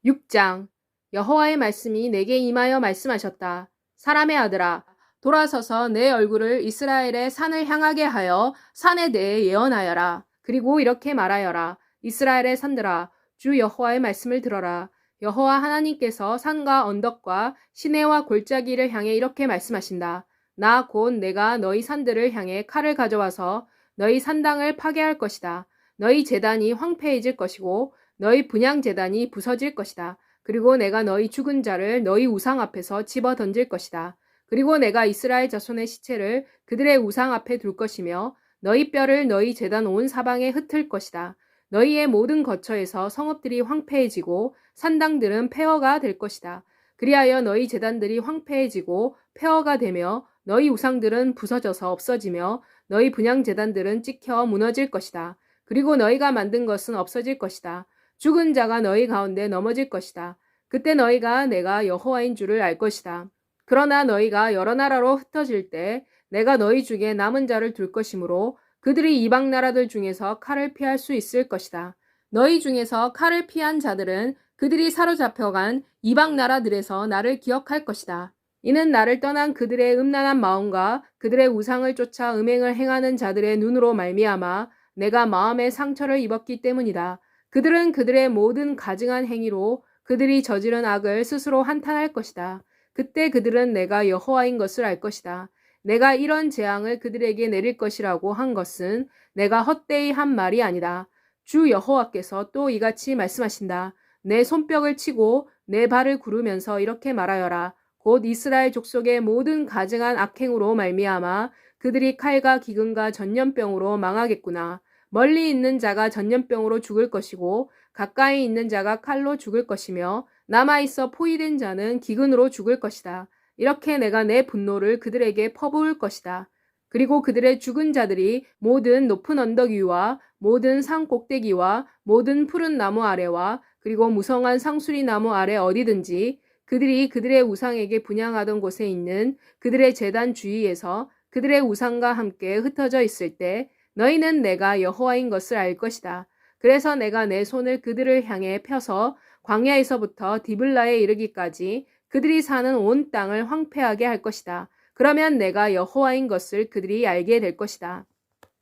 6장. 여호와의 말씀이 내게 임하여 말씀하셨다. 사람의 아들아, 돌아서서 내 얼굴을 이스라엘의 산을 향하게 하여 산에 대해 예언하여라. 그리고 이렇게 말하여라. 이스라엘의 산들아, 주 여호와의 말씀을 들어라. 여호와 하나님께서 산과 언덕과 시내와 골짜기를 향해 이렇게 말씀하신다. 나 곧 내가 너희 산들을 향해 칼을 가져와서 너희 산당을 파괴할 것이다. 너희 제단이 황폐해질 것이고 너희 분향 제단이 부서질 것이다. 그리고 내가 너희 죽은 자를 너희 우상 앞에서 집어 던질 것이다. 그리고 내가 이스라엘 자손의 시체를 그들의 우상 앞에 둘 것이며 너희 뼈를 너희 제단 온 사방에 흩을 것이다. 너희의 모든 거처에서 성읍들이 황폐해지고 산당들은 폐허가 될 것이다. 그리하여 너희 제단들이 황폐해지고 폐허가 되며 너희 우상들은 부서져서 없어지며 너희 분향 제단들은 찍혀 무너질 것이다. 그리고 너희가 만든 것은 없어질 것이다. 죽은 자가 너희 가운데 넘어질 것이다. 그때 너희가 내가 여호와인 줄을 알 것이다. 그러나 너희가 여러 나라로 흩어질 때 내가 너희 중에 남은 자를 둘 것이므로 그들이 이방 나라들 중에서 칼을 피할 수 있을 것이다. 너희 중에서 칼을 피한 자들은 그들이 사로잡혀간 이방 나라들에서 나를 기억할 것이다. 이는 나를 떠난 그들의 음란한 마음과 그들의 우상을 쫓아 음행을 행하는 자들의 눈으로 말미암아 내가 마음에 상처를 입었기 때문이다. 그들은 그들의 모든 가증한 행위로 그들이 저지른 악을 스스로 한탄할 것이다. 그때 그들은 내가 여호와인 것을 알 것이다. 내가 이런 재앙을 그들에게 내릴 것이라고 한 것은 내가 헛되이 한 말이 아니다. 주 여호와께서 또 이같이 말씀하신다. 내 손뼉을 치고 내 발을 구르면서 이렇게 말하여라. 곧 이스라엘 족속의 모든 가증한 악행으로 말미암아 그들이 칼과 기근과 전염병으로 망하겠구나. 멀리 있는 자가 전염병으로 죽을 것이고 가까이 있는 자가 칼로 죽을 것이며 남아있어 포위된 자는 기근으로 죽을 것이다. 이렇게 내가 내 분노를 그들에게 퍼부을 것이다. 그리고 그들의 죽은 자들이 모든 높은 언덕 위와 모든 산 꼭대기와 모든 푸른 나무 아래와 그리고 무성한 상수리 나무 아래 어디든지 그들이 그들의 우상에게 분향하던 곳에 있는 그들의 제단 주위에서 그들의 우상과 함께 흩어져 있을 때 너희는 내가 여호와인 것을 알 것이다. 그래서 내가 내 손을 그들을 향해 펴서 광야에서부터 디블라에 이르기까지 그들이 사는 온 땅을 황폐하게 할 것이다. 그러면 내가 여호와인 것을 그들이 알게 될 것이다.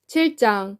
7장.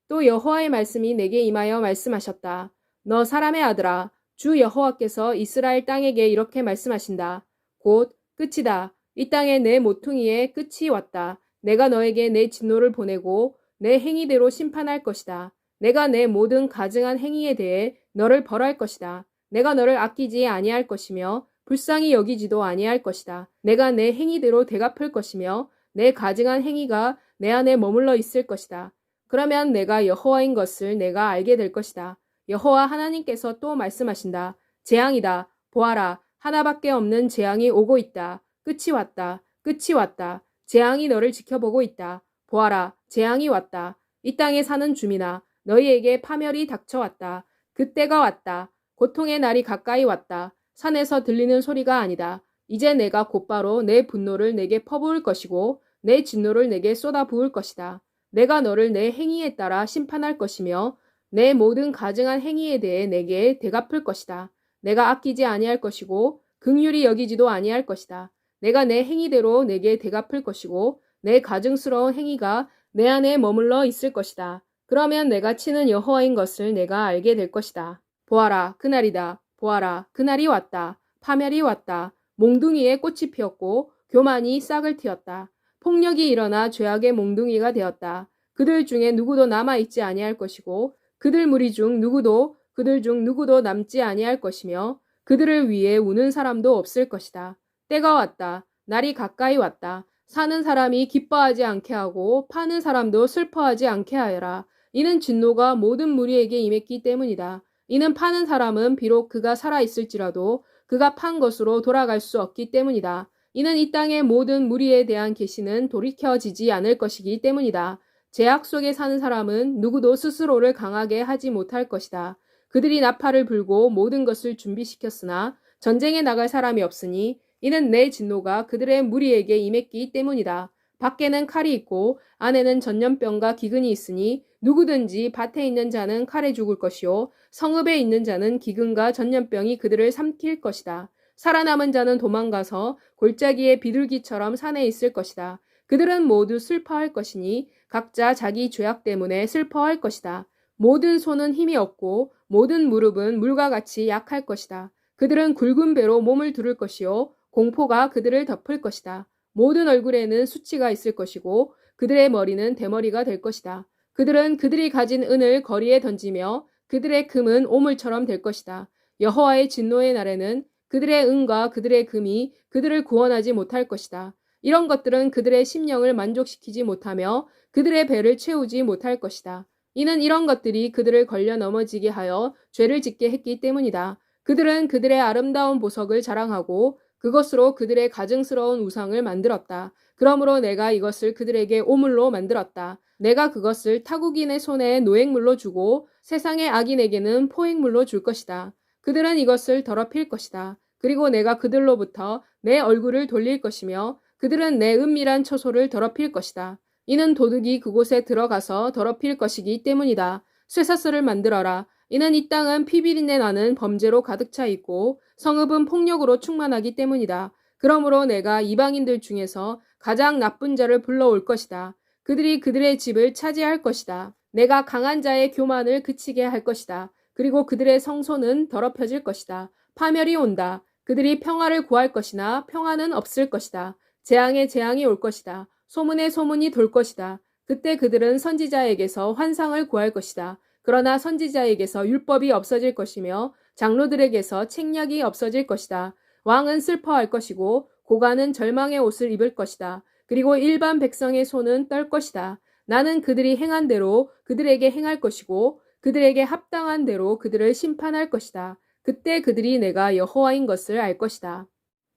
또 여호와의 말씀이 내게 임하여 말씀하셨다. 너 사람의 아들아, 주 여호와께서 이스라엘 땅에게 이렇게 말씀하신다. 곧 끝이다. 이 땅에 내 모퉁이의 끝이 왔다. 내가 너에게 내 진노를 보내고 내 행위대로 심판할 것이다. 내가 내 모든 가증한 행위에 대해 너를 벌할 것이다. 내가 너를 아끼지 아니할 것이며 불쌍히 여기지도 아니할 것이다. 내가 내 행위대로 대갚을 것이며 내 가증한 행위가 내 안에 머물러 있을 것이다. 그러면 내가 여호와인 것을 내가 알게 될 것이다. 여호와 하나님께서 또 말씀하신다. 재앙이다. 보아라. 하나밖에 없는 재앙이 오고 있다. 끝이 왔다. 끝이 왔다. 재앙이 너를 지켜보고 있다. 보아라. 재앙이 왔다. 이 땅에 사는 주민아. 너희에게 파멸이 닥쳐왔다. 그때가 왔다. 고통의 날이 가까이 왔다. 산에서 들리는 소리가 아니다. 이제 내가 곧바로 내 분노를 내게 퍼부을 것이고 내 진노를 내게 쏟아 부을 것이다. 내가 너를 내 행위에 따라 심판할 것이며 내 모든 가증한 행위에 대해 내게 대갚을 것이다. 내가 아끼지 아니할 것이고 긍휼히 여기지도 아니할 것이다. 내가 내 행위대로 내게 대갚을 것이고 내 가증스러운 행위가 내 안에 머물러 있을 것이다. 그러면 내가 치는 여호와인 것을 내가 알게 될 것이다. 보아라, 그날이다. 보아라, 그날이 왔다. 파멸이 왔다. 몽둥이에 꽃이 피었고 교만이 싹을 틔웠다. 폭력이 일어나 죄악의 몽둥이가 되었다. 그들 중에 누구도 남아있지 아니할 것이고 그들 무리 중 누구도 남지 아니할 것이며 그들을 위해 우는 사람도 없을 것이다. 때가 왔다. 날이 가까이 왔다. 사는 사람이 기뻐하지 않게 하고 파는 사람도 슬퍼하지 않게 하여라. 이는 진노가 모든 무리에게 임했기 때문이다. 이는 파는 사람은 비록 그가 살아있을지라도 그가 판 것으로 돌아갈 수 없기 때문이다. 이는 이 땅의 모든 무리에 대한 계시는 돌이켜지지 않을 것이기 때문이다. 죄악 속에 사는 사람은 누구도 스스로를 강하게 하지 못할 것이다. 그들이 나팔을 불고 모든 것을 준비시켰으나 전쟁에 나갈 사람이 없으니 이는 내 진노가 그들의 무리에게 임했기 때문이다. 밖에는 칼이 있고 안에는 전염병과 기근이 있으니 누구든지 밭에 있는 자는 칼에 죽을 것이요 성읍에 있는 자는 기근과 전염병이 그들을 삼킬 것이다. 살아남은 자는 도망가서 골짜기의 비둘기처럼 산에 있을 것이다. 그들은 모두 슬퍼할 것이니 각자 자기 죄악 때문에 슬퍼할 것이다. 모든 손은 힘이 없고 모든 무릎은 물과 같이 약할 것이다. 그들은 굵은 배로 몸을 두를 것이요 공포가 그들을 덮을 것이다. 모든 얼굴에는 수치가 있을 것이고 그들의 머리는 대머리가 될 것이다. 그들은 그들이 가진 은을 거리에 던지며 그들의 금은 오물처럼 될 것이다. 여호와의 진노의 날에는 그들의 은과 그들의 금이 그들을 구원하지 못할 것이다. 이런 것들은 그들의 심령을 만족시키지 못하며 그들의 배를 채우지 못할 것이다. 이는 이런 것들이 그들을 걸려 넘어지게 하여 죄를 짓게 했기 때문이다. 그들은 그들의 아름다운 보석을 자랑하고 그것으로 그들의 가증스러운 우상을 만들었다. 그러므로 내가 이것을 그들에게 오물로 만들었다. 내가 그것을 타국인의 손에 노획물로 주고 세상의 악인에게는 포획물로 줄 것이다. 그들은 이것을 더럽힐 것이다. 그리고 내가 그들로부터 내 얼굴을 돌릴 것이며 그들은 내 은밀한 처소를 더럽힐 것이다. 이는 도둑이 그곳에 들어가서 더럽힐 것이기 때문이다. 쇠사슬을 만들어라. 이는 이 땅은 피비린내 나는 범죄로 가득 차 있고 성읍은 폭력으로 충만하기 때문이다. 그러므로 내가 이방인들 중에서 가장 나쁜 자를 불러올 것이다. 그들이 그들의 집을 차지할 것이다. 내가 강한 자의 교만을 그치게 할 것이다. 그리고 그들의 성소는 더럽혀질 것이다. 파멸이 온다. 그들이 평화를 구할 것이나 평화는 없을 것이다. 재앙에 재앙이 올 것이다. 소문에 소문이 돌 것이다. 그때 그들은 선지자에게서 환상을 구할 것이다. 그러나 선지자에게서 율법이 없어질 것이며 장로들에게서 책략이 없어질 것이다. 왕은 슬퍼할 것이고 고관은 절망의 옷을 입을 것이다. 그리고 일반 백성의 손은 떨 것이다. 나는 그들이 행한 대로 그들에게 행할 것이고 그들에게 합당한 대로 그들을 심판할 것이다. 그때 그들이 내가 여호와인 것을 알 것이다.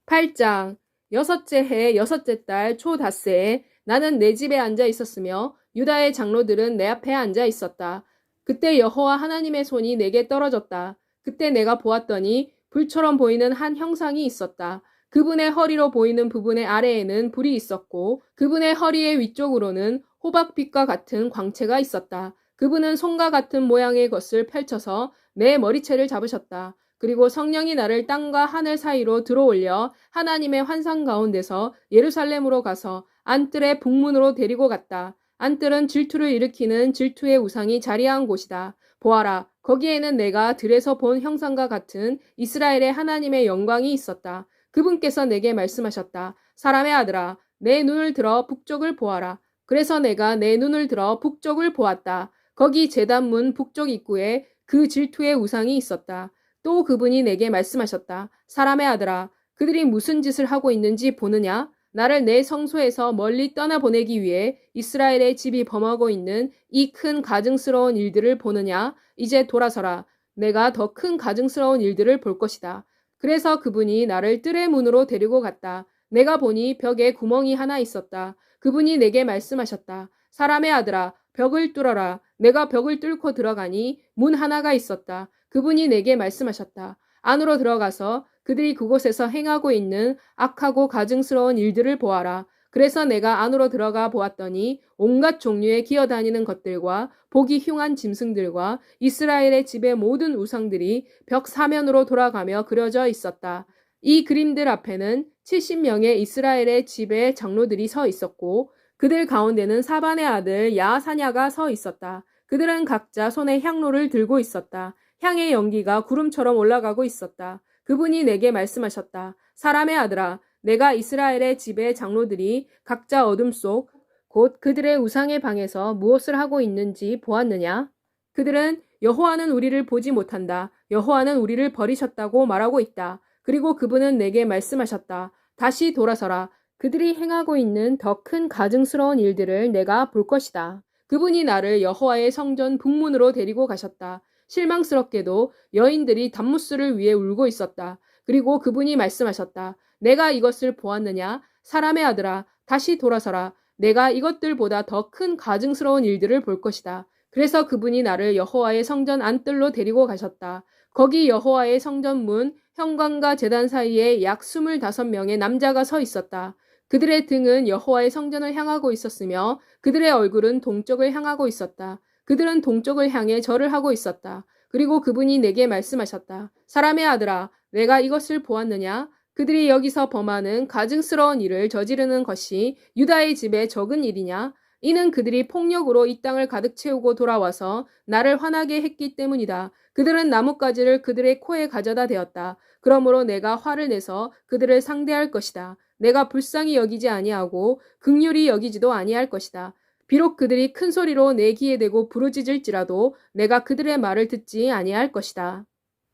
8장 여섯째 해 여섯째 달 초닷새에 나는 내 집에 앉아 있었으며 유다의 장로들은 내 앞에 앉아 있었다. 그때 여호와 하나님의 손이 내게 떨어졌다. 그때 내가 보았더니 불처럼 보이는 한 형상이 있었다. 그분의 허리로 보이는 부분의 아래에는 불이 있었고 그분의 허리의 위쪽으로는 호박빛과 같은 광채가 있었다. 그분은 손과 같은 모양의 것을 펼쳐서 내 머리채를 잡으셨다. 그리고 성령이 나를 땅과 하늘 사이로 들어올려 하나님의 환상 가운데서 예루살렘으로 가서 안뜰의 북문으로 데리고 갔다. 안뜰은 질투를 일으키는 질투의 우상이 자리한 곳이다. 보아라, 거기에는 내가 들에서 본 형상과 같은 이스라엘의 하나님의 영광이 있었다. 그분께서 내게 말씀하셨다. 사람의 아들아, 내 눈을 들어 북쪽을 보아라. 그래서 내가 내 눈을 들어 북쪽을 보았다. 거기 제단문 북쪽 입구에 그 질투의 우상이 있었다. 또 그분이 내게 말씀하셨다. 사람의 아들아, 그들이 무슨 짓을 하고 있는지 보느냐? 나를 내 성소에서 멀리 떠나보내기 위해 이스라엘의 집이 범하고 있는 이 큰 가증스러운 일들을 보느냐? 이제 돌아서라. 내가 더 큰 가증스러운 일들을 볼 것이다. 그래서 그분이 나를 뜰의 문으로 데리고 갔다. 내가 보니 벽에 구멍이 하나 있었다. 그분이 내게 말씀하셨다. 사람의 아들아, 벽을 뚫어라. 내가 벽을 뚫고 들어가니 문 하나가 있었다. 그분이 내게 말씀하셨다. 안으로 들어가서 그들이 그곳에서 행하고 있는 악하고 가증스러운 일들을 보아라. 그래서 내가 안으로 들어가 보았더니 온갖 종류의 기어다니는 것들과 보기 흉한 짐승들과 이스라엘의 집의 모든 우상들이 벽 사면으로 돌아가며 그려져 있었다. 이 그림들 앞에는 70명의 이스라엘의 집의 장로들이 서 있었고 그들 가운데는 사반의 아들 야사냐가 서 있었다. 그들은 각자 손에 향로를 들고 있었다. 향의 연기가 구름처럼 올라가고 있었다. 그분이 내게 말씀하셨다. 사람의 아들아, 내가 이스라엘의 집의 장로들이 각자 어둠 속 곧 그들의 우상의 방에서 무엇을 하고 있는지 보았느냐? 그들은 여호와는 우리를 보지 못한다. 여호와는 우리를 버리셨다고 말하고 있다. 그리고 그분은 내게 말씀하셨다. 다시 돌아서라. 그들이 행하고 있는 더 큰 가증스러운 일들을 내가 볼 것이다. 그분이 나를 여호와의 성전 북문으로 데리고 가셨다. 실망스럽게도 여인들이 단무스를 위해 울고 있었다. 그리고 그분이 말씀하셨다. 내가 이것을 보았느냐? 사람의 아들아, 다시 돌아서라. 내가 이것들보다 더 큰 가증스러운 일들을 볼 것이다. 그래서 그분이 나를 여호와의 성전 안뜰로 데리고 가셨다. 거기 여호와의 성전 문 현관과 제단 사이에 약 25명의 남자가 서 있었다. 그들의 등은 여호와의 성전을 향하고 있었으며 그들의 얼굴은 동쪽을 향하고 있었다. 그들은 동쪽을 향해 절을 하고 있었다. 그리고 그분이 내게 말씀하셨다. 사람의 아들아, 내가 이것을 보았느냐? 그들이 여기서 범하는 가증스러운 일을 저지르는 것이 유다의 집에 적은 일이냐? 이는 그들이 폭력으로 이 땅을 가득 채우고 돌아와서 나를 화나게 했기 때문이다. 그들은 나뭇가지를 그들의 코에 가져다 대었다. 그러므로 내가 화를 내서 그들을 상대할 것이다. 내가 불쌍히 여기지 아니하고 긍휼히 여기지도 아니할 것이다. 비록 그들이 큰 소리로 내 귀에 대고 부르짖을지라도 내가 그들의 말을 듣지 아니할 것이다.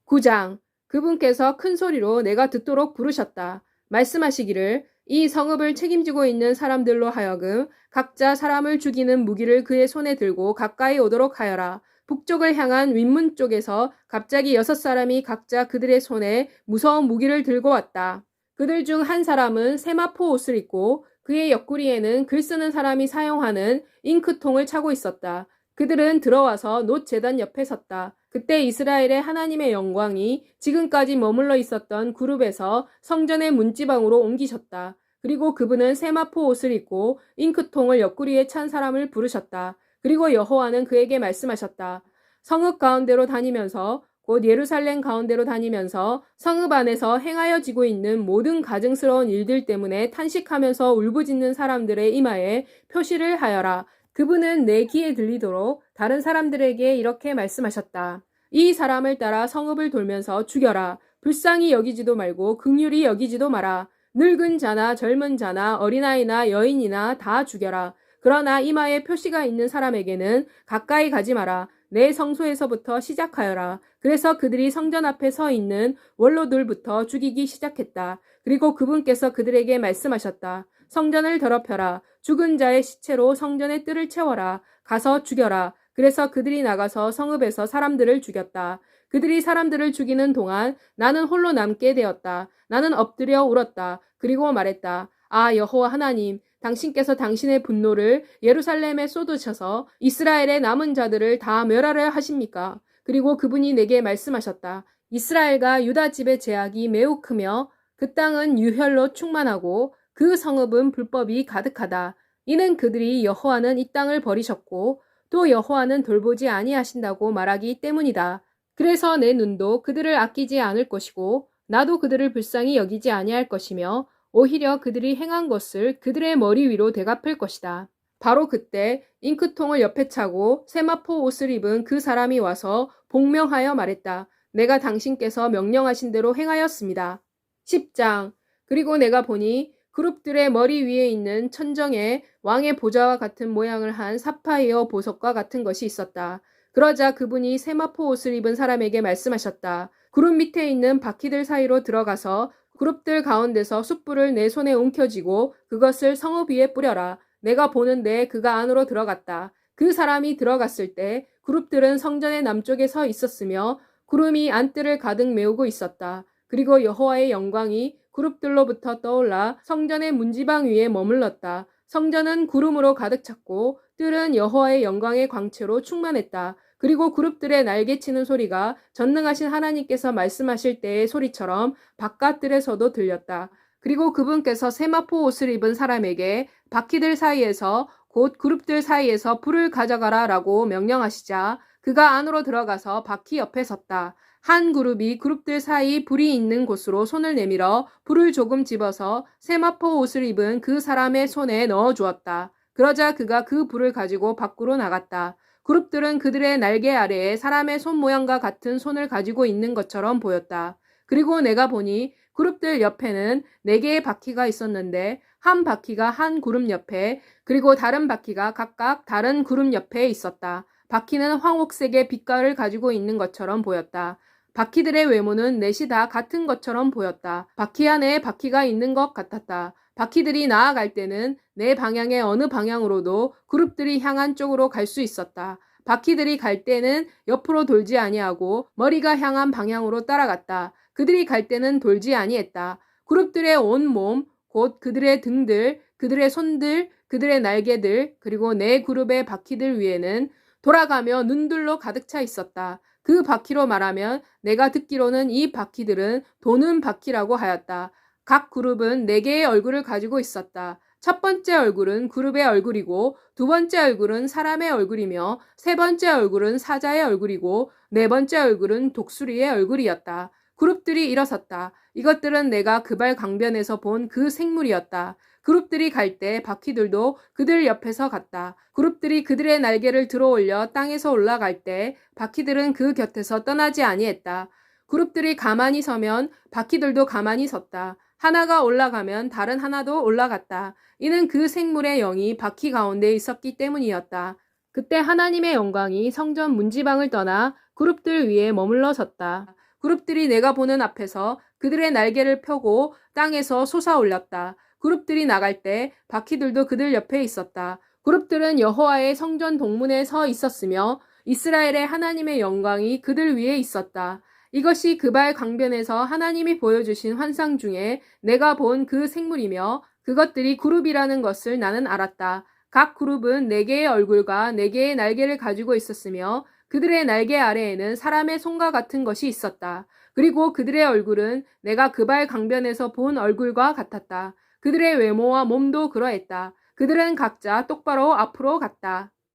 9장. 그분께서 큰 소리로 내가 듣도록 부르셨다. 말씀하시기를 이 성읍을 책임지고 있는 사람들로 하여금 각자 사람을 죽이는 무기를 그의 손에 들고 가까이 오도록 하여라. 북쪽을 향한 윗문 쪽에서 갑자기 6사람이 각자 그들의 손에 무서운 무기를 들고 왔다. 그들 중 한 사람은 세마포 옷을 입고 그의 옆구리에는 글 쓰는 사람이 사용하는 잉크통을 차고 있었다. 그들은 들어와서 놋 제단 옆에 섰다. 그때 이스라엘의 하나님의 영광이 지금까지 머물러 있었던 그룹에서 성전의 문지방으로 옮기셨다. 그리고 그분은 세마포 옷을 입고 잉크통을 옆구리에 찬 사람을 부르셨다. 그리고 여호와는 그에게 말씀하셨다. 성읍 가운데로 다니면서 곧 예루살렘 가운데로 다니면서 성읍 안에서 행하여지고 있는 모든 가증스러운 일들 때문에 탄식하면서 울부짖는 사람들의 이마에 표시를 하여라. 그분은 내 귀에 들리도록 다른 사람들에게 이렇게 말씀하셨다. 이 사람을 따라 성읍을 돌면서 죽여라. 불쌍히 여기지도 말고 긍휼히 여기지도 마라. 늙은 자나 젊은 자나 어린아이나 여인이나 다 죽여라. 그러나 이마에 표시가 있는 사람에게는 가까이 가지 마라. 내 성소에서부터 시작하여라. 그래서 그들이 성전 앞에 서 있는 원로들부터 죽이기 시작했다. 그리고 그분께서 그들에게 말씀하셨다. 성전을 더럽혀라. 죽은 자의 시체로 성전의 뜰을 채워라. 가서 죽여라. 그래서 그들이 나가서 성읍에서 사람들을 죽였다. 그들이 사람들을 죽이는 동안 나는 홀로 남게 되었다. 나는 엎드려 울었다. 그리고 말했다. 아, 여호와 하나님, 당신께서 당신의 분노를 예루살렘에 쏟으셔서 이스라엘의 남은 자들을 다 멸하려 하십니까? 그리고 그분이 내게 말씀하셨다. 이스라엘과 유다 집의 제약이 매우 크며 그 땅은 유혈로 충만하고 그 성읍은 불법이 가득하다. 이는 그들이 여호와는 이 땅을 버리셨고 또 여호와는 돌보지 아니하신다고 말하기 때문이다. 그래서 내 눈도 그들을 아끼지 않을 것이고 나도 그들을 불쌍히 여기지 아니할 것이며 오히려 그들이 행한 것을 그들의 머리 위로 되갚을 것이다. 바로 그때 잉크통을 옆에 차고 세마포 옷을 입은 그 사람이 와서 복명하여 말했다. 내가 당신께서 명령하신 대로 행하였습니다. 10장. 그리고 내가 보니 그룹들의 머리 위에 있는 천정에 왕의 보좌와 같은 모양을 한 사파이어 보석과 같은 것이 있었다. 그러자 그분이 세마포 옷을 입은 사람에게 말씀하셨다. 그룹 밑에 있는 바퀴들 사이로 들어가서 그룹들 가운데서 숯불을 내 손에 움켜쥐고 그것을 성읍 위에 뿌려라. 내가 보는데 그가 안으로 들어갔다. 그 사람이 들어갔을 때 그룹들은 성전의 남쪽에 서 있었으며 구름이 안뜰을 가득 메우고 있었다. 그리고 여호와의 영광이 그룹들로부터 떠올라 성전의 문지방 위에 머물렀다. 성전은 구름으로 가득 찼고 뜰은 여호와의 영광의 광채로 충만했다. 그리고 그룹들의 날개치는 소리가 전능하신 하나님께서 말씀하실 때의 소리처럼 바깥들에서도 들렸다. 그리고 그분께서 세마포 옷을 입은 사람에게 바퀴들 사이에서 곧 그룹들 사이에서 불을 가져가라 라고 명령하시자 그가 안으로 들어가서 바퀴 옆에 섰다. 한 그룹이 그룹들 사이 불이 있는 곳으로 손을 내밀어 불을 조금 집어서 세마포 옷을 입은 그 사람의 손에 넣어 주었다. 그러자 그가 그 불을 가지고 밖으로 나갔다. 그룹들은 그들의 날개 아래에 사람의 손 모양과 같은 손을 가지고 있는 것처럼 보였다. 그리고 내가 보니 그룹들 옆에는 4개의 바퀴가 있었는데 한 바퀴가 한 그룹 옆에 그리고 다른 바퀴가 각각 다른 그룹 옆에 있었다. 바퀴는 황옥색의 빛깔을 가지고 있는 것처럼 보였다. 바퀴들의 외모는 넷이 다 같은 것처럼 보였다. 바퀴 안에 바퀴가 있는 것 같았다. 바퀴들이 나아갈 때는 내 방향의 어느 방향으로도 그룹들이 향한 쪽으로 갈 수 있었다. 바퀴들이 갈 때는 옆으로 돌지 아니하고 머리가 향한 방향으로 따라갔다. 그들이 갈 때는 돌지 아니했다. 그룹들의 온 몸, 곧 그들의 등들, 그들의 손들, 그들의 날개들, 그리고 내 그룹의 바퀴들 위에는 돌아가며 눈들로 가득 차 있었다. 그 바퀴로 말하면 내가 듣기로는 이 바퀴들은 도는 바퀴라고 하였다. 각 그룹은 4개의 얼굴을 가지고 있었다. 첫 번째 얼굴은 그룹의 얼굴이고 두 번째 얼굴은 사람의 얼굴이며 세 번째 얼굴은 사자의 얼굴이고 네 번째 얼굴은 독수리의 얼굴이었다. 그룹들이 일어섰다. 이것들은 내가 그발 강변에서 본 그 생물이었다. 그룹들이 갈 때 바퀴들도 그들 옆에서 갔다. 그룹들이 그들의 날개를 들어올려 땅에서 올라갈 때 바퀴들은 그 곁에서 떠나지 아니했다. 그룹들이 가만히 서면 바퀴들도 가만히 섰다. 하나가 올라가면 다른 하나도 올라갔다. 이는 그 생물의 영이 바퀴 가운데 있었기 때문이었다. 그때 하나님의 영광이 성전 문지방을 떠나 그룹들 위에 머물러 섰다. 그룹들이 내가 보는 앞에서 그들의 날개를 펴고 땅에서 솟아올렸다. 그룹들이 나갈 때 바퀴들도 그들 옆에 있었다. 그룹들은 여호와의 성전 동문에 서 있었으며 이스라엘의 하나님의 영광이 그들 위에 있었다. 이것이 그발 강변에서 하나님이 보여주신 환상 중에 내가 본 그 생물이며 그것들이 그룹이라는 것을 나는 알았다. 각 그룹은 4개의 얼굴과 4개의 날개를 가지고 있었으며 그들의 날개 아래에는 사람의 손과 같은 것이 있었다. 그리고 그들의 얼굴은 내가 그발 강변에서 본 얼굴과 같았다. 그들의 외모와 몸도 그러했다. 그들은 각자 똑바로 앞으로 갔다.